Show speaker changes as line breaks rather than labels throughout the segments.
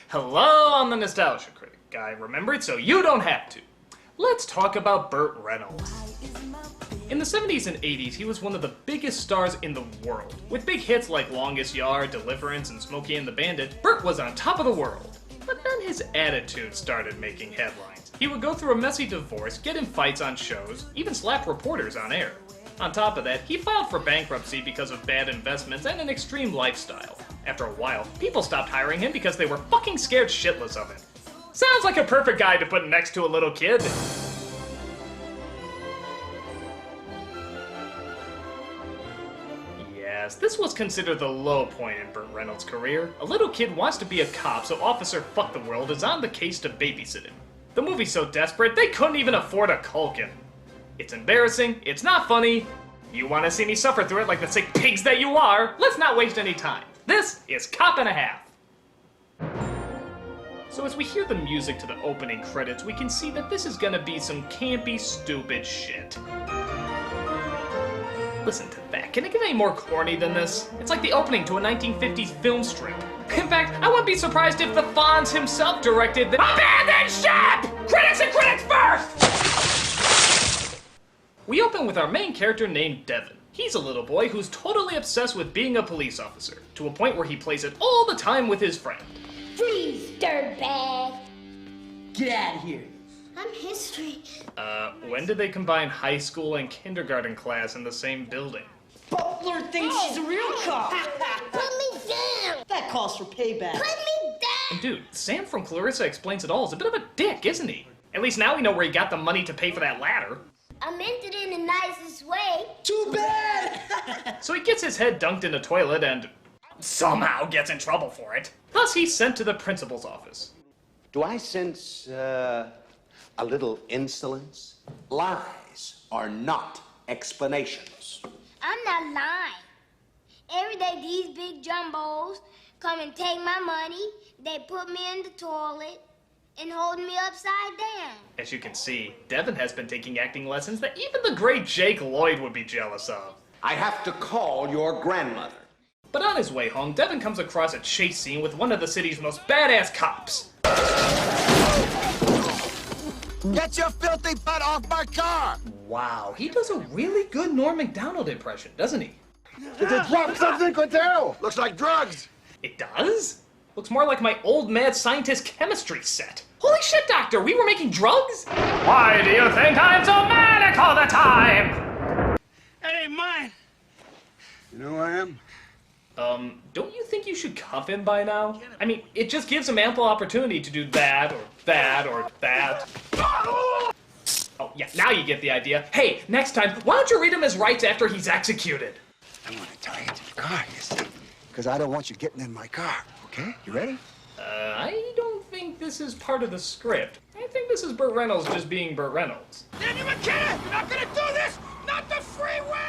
Hello, I'm the Nostalgia Critic. I remembered so you don't have to. Let's talk about Burt Reynolds. In the 70s and 80s, he was one of the biggest stars in the world. With big hits like Longest Yard, Deliverance, and Smokey and the Bandit, Burt was on top of the world. But then his attitude started making headlines. He would go through a messy divorce, get in fights on shows, even slap reporters on air. On top of that, he filed for bankruptcy because of bad investments and an extreme lifestyle. After a while, people stopped hiring him because they were fucking scared shitless of him. Sounds like a perfect guy to put next to a little kid. Yes, this was considered the low point in Burt Reynolds' career. A little kid wants to be a cop, so Officer Fuck the World is on the case to babysit him. The movie's so desperate, they couldn't even afford a Culkin. It's embarrassing, it's not funny. You want to see me suffer through it like the sick pigs that you are? Let's not waste any time. This is Cop and a Half. So as we hear the music to the opening credits, we can see that this is gonna be some campy, stupid shit. Listen to that. Can it get any more corny than this? It's like the opening to a 1950s film strip. In fact, I wouldn't be surprised if the Fonz himself directed the Abandoned Ship! Critics and critics first! We open with our main character named Devin. He's a little boy who's totally obsessed with being a police officer, to a point where he plays it all the time with his friend.
Freeze, dirtbag!
Get out of here!
I'm history.
When did they combine high school and kindergarten class in the same building?
Butler thinks she's a real cop!
Put me down!
That calls for payback.
Put me down!
And dude, Sam from Clarissa Explains It All is a bit of a dick, isn't he? At least now we know where he got the money to pay for that ladder.
I meant it in the nicest way.
Too bad!
So he gets his head dunked in a toilet and somehow gets in trouble for it. Thus he's sent to the principal's office.
Do I sense, a little insolence? Lies are not explanations.
I'm not lying. Every day these big jumbos come and take my money, they put me in the toilet, and hold me upside down.
As you can see, Devin has been taking acting lessons that even the great Jake Lloyd would be jealous of.
I have to call your grandmother.
But on his way home, Devin comes across a chase scene with one of the city's most badass cops.
Get your filthy butt off my car!
Wow, he does a really good Norm Macdonald impression, doesn't he?
Did they drop something, Quintero? Looks like drugs.
It does? Looks more like my old mad scientist chemistry set. Holy shit, Doctor, we were making drugs? Why do you think I'm so manic all the time?
That ain't mine.
You know who I am?
Don't you think you should cuff him by now? I mean, it just gives him ample opportunity to do that, or that, or that. Oh, yeah, now you get the idea. Hey, next time, why don't you read him his rights after he's executed?
I want to tie you to the car, you see? Because I don't want you getting in my car, okay? You ready?
I don't think this is part of the script. I think this is Burt Reynolds just being Burt Reynolds.
Danny McKenna, you're not gonna do this! Not the freeway!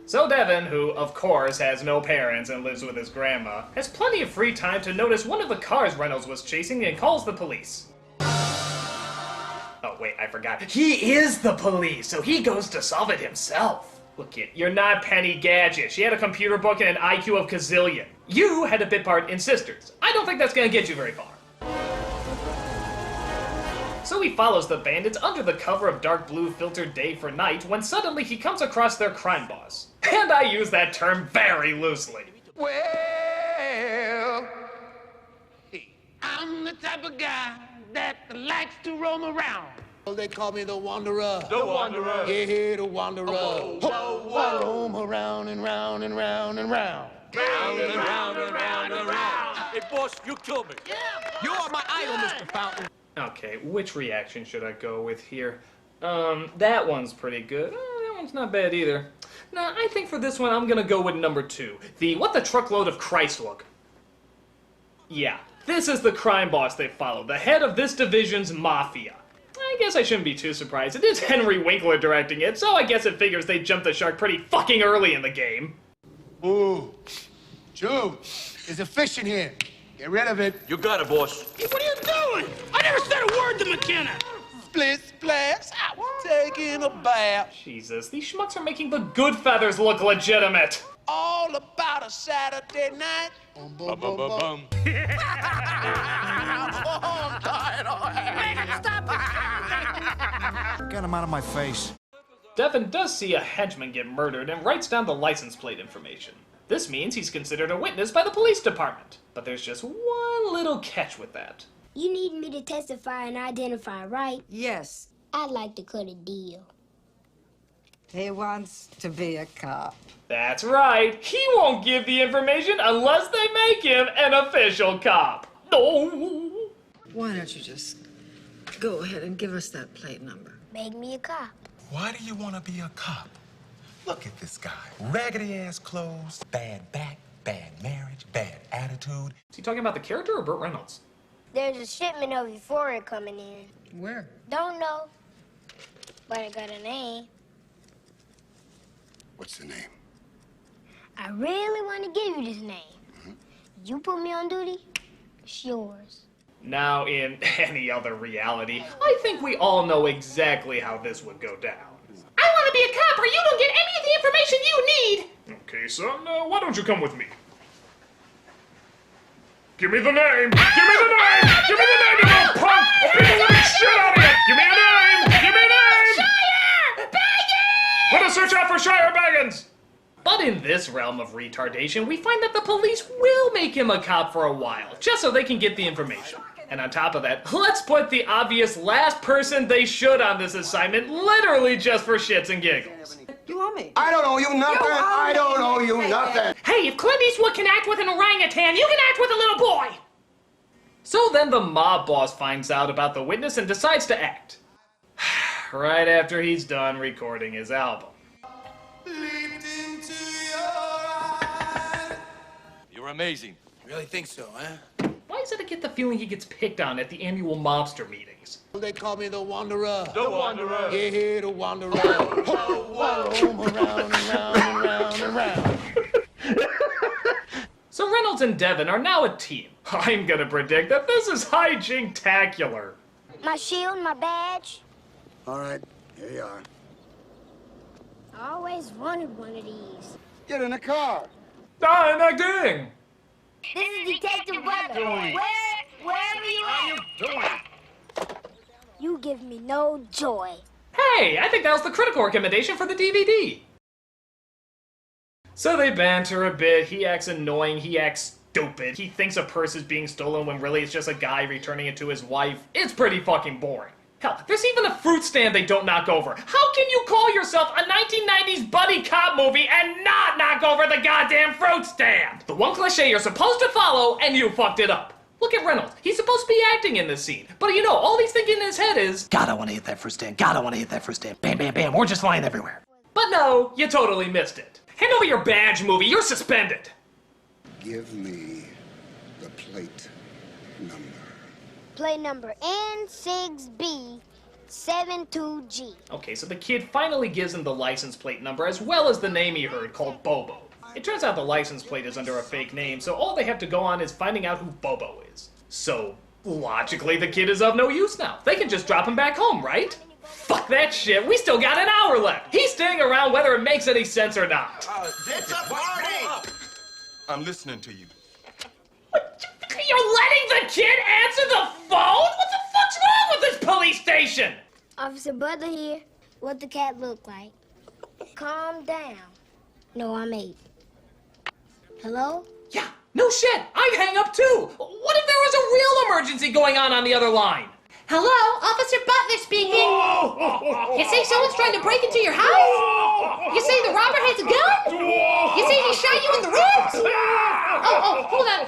So Devin, who of course has no parents and lives with his grandma, has plenty of free time to notice one of the cars Reynolds was chasing and calls the police. Oh wait, I forgot. He is the police, so he goes to solve it himself. Look kid, you're not Penny Gadget. She had a computer book and an IQ of gazillion. You had a bit part in Sisters. I don't think that's gonna get you very far. So he follows the bandits under the cover of dark blue filtered day for night when suddenly he comes across their crime boss. And I use that term very loosely.
Well, hey, I'm the type of guy that likes to roam around.
They call me the Wanderer.
The Wanderer.
Yeah, the Wanderer.
Whoa, whoa, whoa.
I roam around and round and round and round.
Round and round and round and round. Hey, boss, you killed me. Yeah.
You are my idol, Mr. Fountain.
Okay, which reaction should I go with here? That one's pretty good. That one's not bad either. Nah, I think for this one I'm gonna go with number 2. The what the truckload of Christ look. Yeah, this is the crime boss they follow, the head of this division's mafia. I guess I shouldn't be too surprised. It is Henry Winkler directing it, so I guess it figures they jumped the shark pretty fucking early in the game.
Ooh. Joe, there's a fish in here. Get rid of it.
You got it, boss. Hey, what are you doing? I never said a word to McKenna.
Split splash, taking a bath.
Jesus, these schmucks are making the good feathers look legitimate.
All
a Saturday night.
Bum, bum, bum, bum, bum.
Get him out of my face.
Devin does see a henchman get murdered and writes down the license plate information. This means he's considered a witness by the police department. But there's just one little catch with that.
You need me to testify and identify, right?
Yes,
I'd like to cut a deal.
he wants to be a cop.
That's right. He won't give the information unless they make him an official cop. Oh.
Why don't you just go ahead and give us that plate number?
Make me a cop.
Why do you want to be a cop? Look at this guy. Raggedy-ass clothes, bad back, bad marriage, bad attitude.
Is he talking about the character or Burt Reynolds?
There's a shipment of euphoria coming in.
Where?
Don't know, but I got a name.
What's the name?
I really want to give you this name. You put me on duty, it's yours.
Now, in any other reality, I think we all know exactly how this would go down.
I want to be a cop or you don't get any of the information you need!
Okay, son, why don't you come with me? Give me the name! Give me the name! Give me the name, you little punk! I'll beat the shit out of you! Give me a name! Give me a name!
Shire! Baggins!
Put a search out for Shire Baggins! But in this realm of retardation, we find that the police will make him a cop for a while, just so they can get the information. And on top of that, let's put the obvious last person they should on this assignment, literally just for shits and giggles.
You owe me.
I don't owe you nothing. I don't owe you nothing.
Hey, if Clint Eastwood can act with an orangutan, you can act with a little boy!
So then the mob boss finds out about the witness and decides to act. Right after he's done recording his album.
You're amazing.
Really think so, huh?
Why is it I get the feeling he gets picked on at the annual mobster meetings?
They call me the Wanderer.
The Wanderer.
Yeah, the Wanderer. Roam around and round and round and round.
So Reynolds and Devin are now a team. I'm gonna predict that this is hijink-tacular.
My shield, my badge.
All right, here you are.
I always wanted one of these.
Get in the car.
Ah, acting!
This is Detective Butler. Wherever you are. You give me no joy.
Hey, I think that was the critical recommendation for the DVD. So they banter a bit, he acts annoying, he acts stupid. He thinks a purse is being stolen when really it's just a guy returning it to his wife. It's pretty fucking boring. Hell, there's even a fruit stand they don't knock over. How can you call yourself a 1990s buddy cop movie and not knock over the goddamn fruit stand? The one cliche you're supposed to follow, and you fucked it up. Look at Reynolds. He's supposed to be acting in this scene. But you know, all he's thinking in his head is, God, I want to hit that first stand. God, I want to hit that first stand. Bam, bam, bam. We're just flying everywhere. But no, you totally missed it. Hand over your badge, movie. You're suspended.
Give me the plate number.
Plate number N6B72G.
Okay, so the kid finally gives him the license plate number as well as the name he heard called Bobo. It turns out the license plate is under a fake name, so all they have to go on is finding out who Bobo is. So, logically, the kid is of no use now. They can just drop him back home, right? Fuck that shit, we still got an hour left. He's staying around whether it makes any sense or not.
It's a party!
I'm listening to you.
You're letting the kid answer the phone? What the fuck's wrong with this police station?
Officer Butler here. What the cat look like? Calm down. No, I'm 8. Hello?
Yeah, no shit, I'd hang up too. What if there was a real emergency going on the other line?
Hello, Officer Butler speaking. You say someone's trying to break into your house? You say the robber has a gun? You say he shot you in the ribs? Oh, hold on.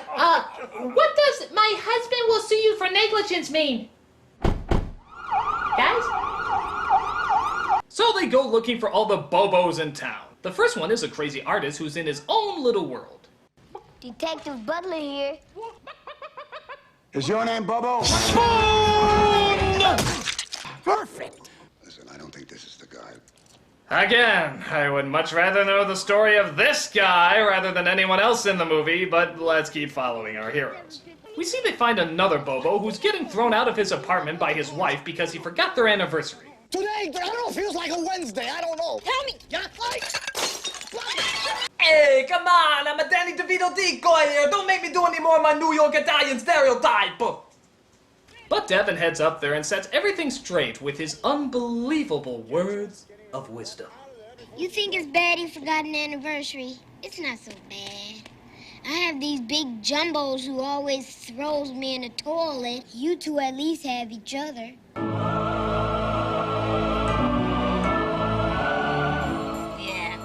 What does my husband will sue you for negligence mean? Guys?
So they go looking for all the Bobos in town. The first one is a crazy artist who's in his own little world.
Detective Butler here.
Is your name Bobo?
Perfect.
Listen, I don't think this is the guy.
Again, I would much rather know the story of this guy rather than anyone else in the movie, but let's keep following our heroes. We see they find another Bobo who's getting thrown out of his apartment by his wife because he forgot their anniversary.
Today, I don't know, feels like a Wednesday. I don't know. Tell me. Yeah,
Hey, come on, I'm a Danny DeVito decoy here. Don't make me do any more of my New York Italian stereotype.
But Devin heads up there and sets everything straight with his unbelievable words of wisdom.
You think it's bad he forgot an anniversary? It's not so bad. I have these big jumbos who always throws me in the toilet. You two at least have each other.
Yeah,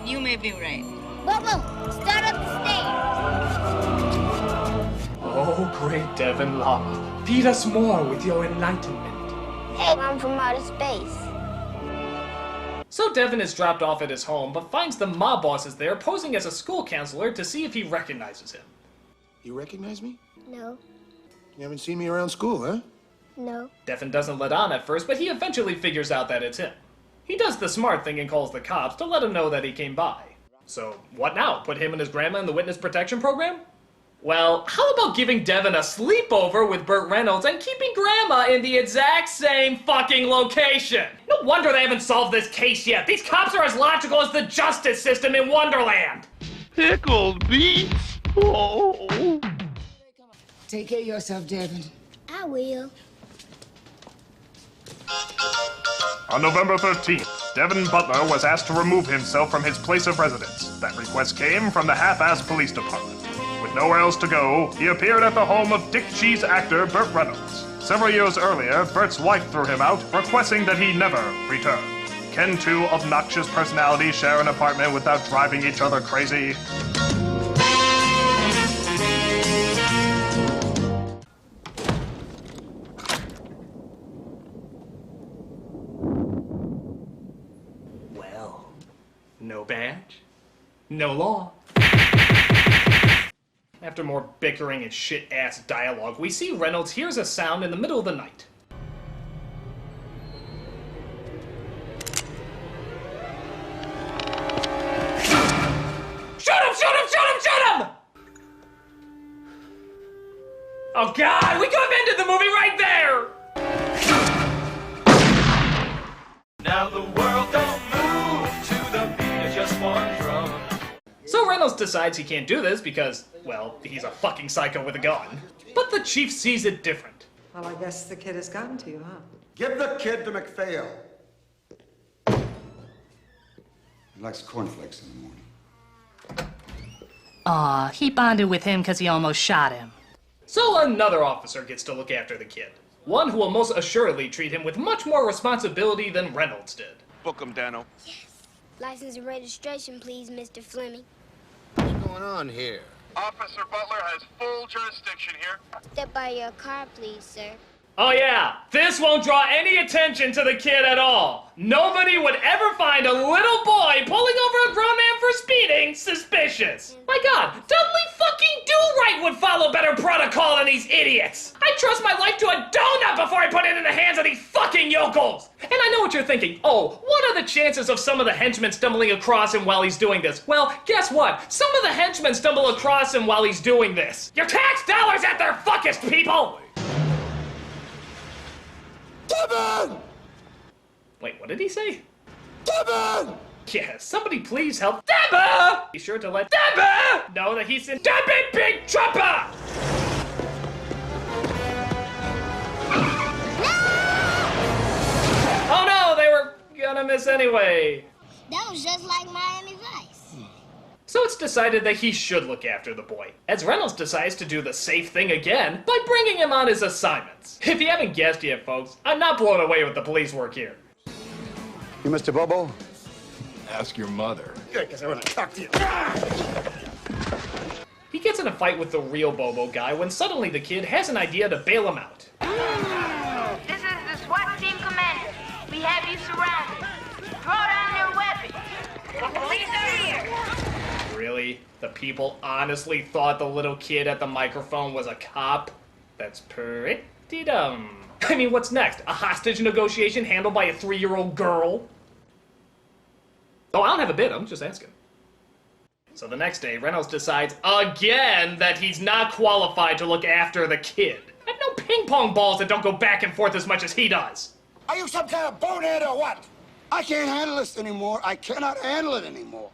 you may be right.
Bobo, start up the stairs.
Oh, great Devin Llama, feed us more with your enlightenment.
Hey, I'm from outer space.
So Devin is dropped off at his home, but finds the mob bosses there posing as a school counselor to see if he recognizes him.
You recognize me?
No.
You haven't seen me around school, huh?
No.
Devin doesn't let on at first, but he eventually figures out that it's him. He does the smart thing and calls the cops to let him know that he came by. So, what now? Put him and his grandma in the witness protection program? Well, how about giving Devin a sleepover with Burt Reynolds and keeping Grandma in the exact same fucking location? No wonder they haven't solved this case yet. These cops are as logical as the justice system in Wonderland.
Pickled beets? Oh.
Take care of yourself, Devin.
I will.
On November 13th, Devin Butler was asked to remove himself from his place of residence. That request came from the half-assed police department. With nowhere else to go, he appeared at the home of Dick Cheese actor Burt Reynolds. Several years earlier, Burt's wife threw him out, requesting that he never return. Can two obnoxious personalities share an apartment without driving each other crazy?
Well, no badge, no law. After more bickering and shit-ass dialogue, we see Reynolds hears a sound in the middle of the night. Shoot him! Shoot him! Shoot him! Shoot him! Oh God, we could have ended the movie right there!
Now the world don't move to the beat of just one drum.
So Reynolds decides he can't do this because, well, he's a fucking psycho with a gun. But the chief sees it different.
Well, I guess the kid has gotten to you, huh?
Give the kid to McPhail. He likes cornflakes in the morning.
Aw, he bonded with him because he almost shot him.
So another officer gets to look after the kid. One who will most assuredly treat him with much more responsibility than Reynolds did.
Book him, Dano.
License and registration, please, Mr. Fleming.
What's going on here?
Officer Butler has full jurisdiction here.
Step by your car, please, sir.
Oh yeah, this won't draw any attention to the kid at all. Nobody would ever find a little boy pulling over a grown man for speeding suspicious. My God, Dudley fucking Do-Right would follow better protocol than these idiots. I trust my life to a donut before I put it in the hands of these fucking yokels. And I know what you're thinking. Oh, what are the chances of some of the henchmen stumbling across him while he's doing this? Well, guess what? Some of the henchmen stumble across him while he's doing this. Your tax dollars at their fuckest, people!
Devin!
Wait, what did he say?
Devin!
Yeah, somebody please help Deborah! Be sure to let Deborah know that he's in Debbie Big Trouble! Oh no, they were gonna miss anyway.
That was just like Miami Vice.
So it's decided that he should look after the boy, as Reynolds decides to do the safe thing again by bringing him on his assignments. If you haven't guessed yet, folks, I'm not blown away with the police work here.
You Mr. Bobo?
Ask your mother.
Good, because I want to talk to you.
He gets in a fight with the real Bobo guy when suddenly the kid has an idea to bail him out.
This is the SWAT team commander. We have you surrounded. Throw down your weapons. The police are here.
Really? The people honestly thought the little kid at the microphone was a cop? That's pretty dumb. I mean, what's next? A hostage negotiation handled by a 3-year-old girl? Oh, I don't have a bid, I'm just asking. So the next day, Reynolds decides again that he's not qualified to look after the kid. I have no ping pong balls that don't go back and forth as much as he does.
Are you some kind of bonehead or what? I can't handle this anymore. I cannot handle it anymore.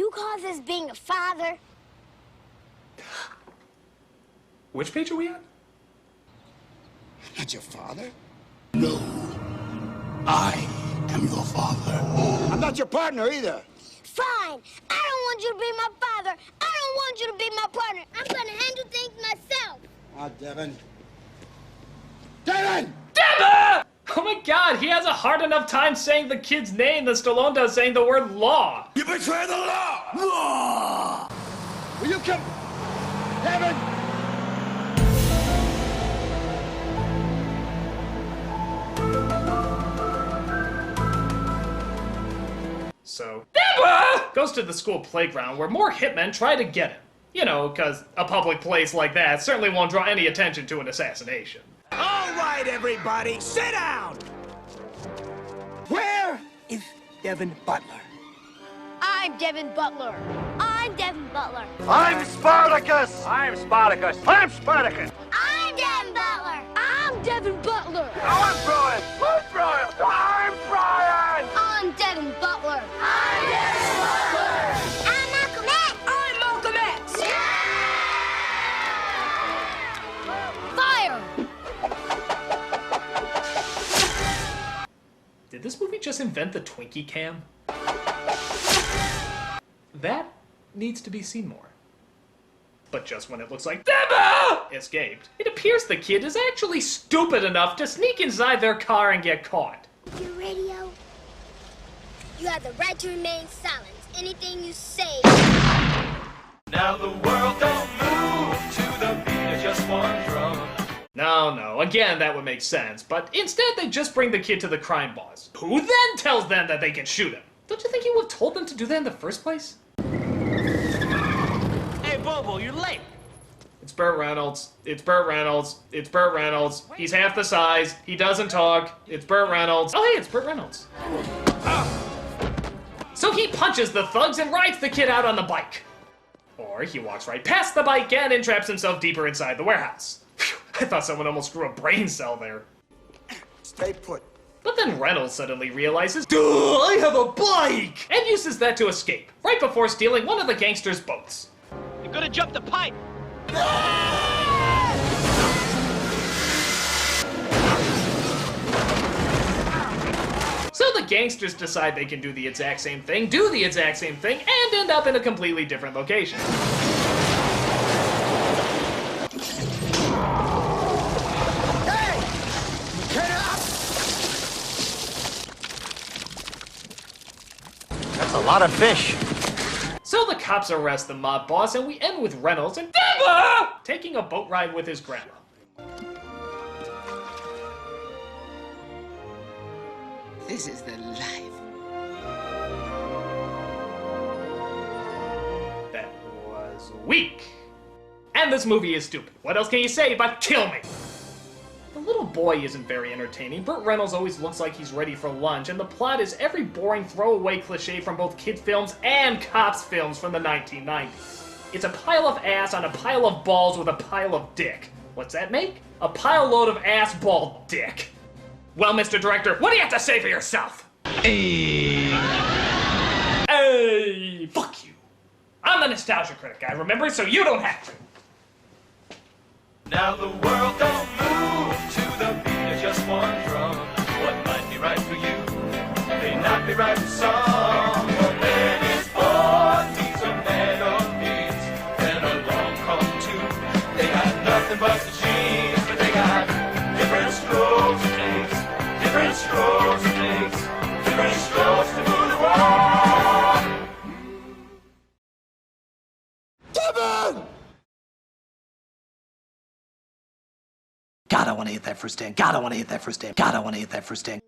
You call this being a father?
Which page are we on?
Not your father?
No. I am your father.
I'm not your partner either.
Fine. I don't want you to be my father. I don't want you to be my partner. I'm gonna handle things myself.
Ah, Devin. Devin!
Devin! Oh my god, he has a hard enough time saying the kid's name than Stallone does saying the word law.
You betray the law! Law! Will you come? Devin!
So, Devin goes to the school playground where more hitmen try to get him. You know, because a public place like that certainly won't draw any attention to an assassination.
All right, everybody, sit down!
Where is Devin Butler?
I'm Devin Butler. I'm Devin Butler.
I'm Spartacus!
I'm Spartacus. I'm Spartacus.
I'm Devin Butler. I'm Devin Butler.
I'm Brian. I'm Brian. I'm Brian.
I'm Devin Butler. I'm Devin Butler. I'm Malcolm X. I'm Malcolm X. Fire!
Did this movie just invent the Twinkie cam? That needs to be seen more. But just when it looks like Devin escaped, it appears the kid is actually stupid enough to sneak inside their car and get caught.
Your radio? You have the right to remain silent. Anything you say.
Now the world don't move to the beat of just one drum.
No, again, that would make sense, but instead they just bring the kid to the crime boss, who then tells them that they can shoot him. Don't you think he would have told them to do that in the first place?
Hey, Bobo, you're late.
It's Burt Reynolds. It's Burt Reynolds. It's Burt Reynolds. He's half the size. He doesn't talk. It's Burt Reynolds. Oh, hey, it's Burt Reynolds. So he punches the thugs and rides the kid out on the bike. Or he walks right past the bike and entraps himself deeper inside the warehouse. Phew, I thought someone almost grew a brain cell there.
Stay put.
But then Reynolds suddenly realizes, duh, I have a bike! And uses that to escape, right before stealing one of the gangsters' boats.
You're gonna jump the pipe.
So the gangsters decide they can do the exact same thing, and end up in a completely different location.
That's a lot of fish.
So the cops arrest the mob boss, and we end with Reynolds and Devin taking a boat ride with his grandma.
This is the life.
That was weak. And this movie is stupid. What else can you say but kill me? The little boy isn't very entertaining. Burt Reynolds always looks like he's ready for lunch, and the plot is every boring throwaway cliche from both kid films and cops films from the 1990s. It's a pile of ass on a pile of balls with a pile of dick. What's that make? A pile load of ass ball dick. Well, Mr. Director, what do you have to say for yourself? Hey, fuck you. I'm the Nostalgia Critic guy, remember? So you don't have to.
Now the world don't move to the beat of just one drum. What might be right for you may not be right for some. A man is born, he's a man of needs. Then along come two. They got nothing but the genes, but they got different strokes it takes. Different strokes it takes. Different strokes to move the world.
Devin!
God, I want to hit that first stand. God, I want to hit that first stand. God, I want to hit that first stand.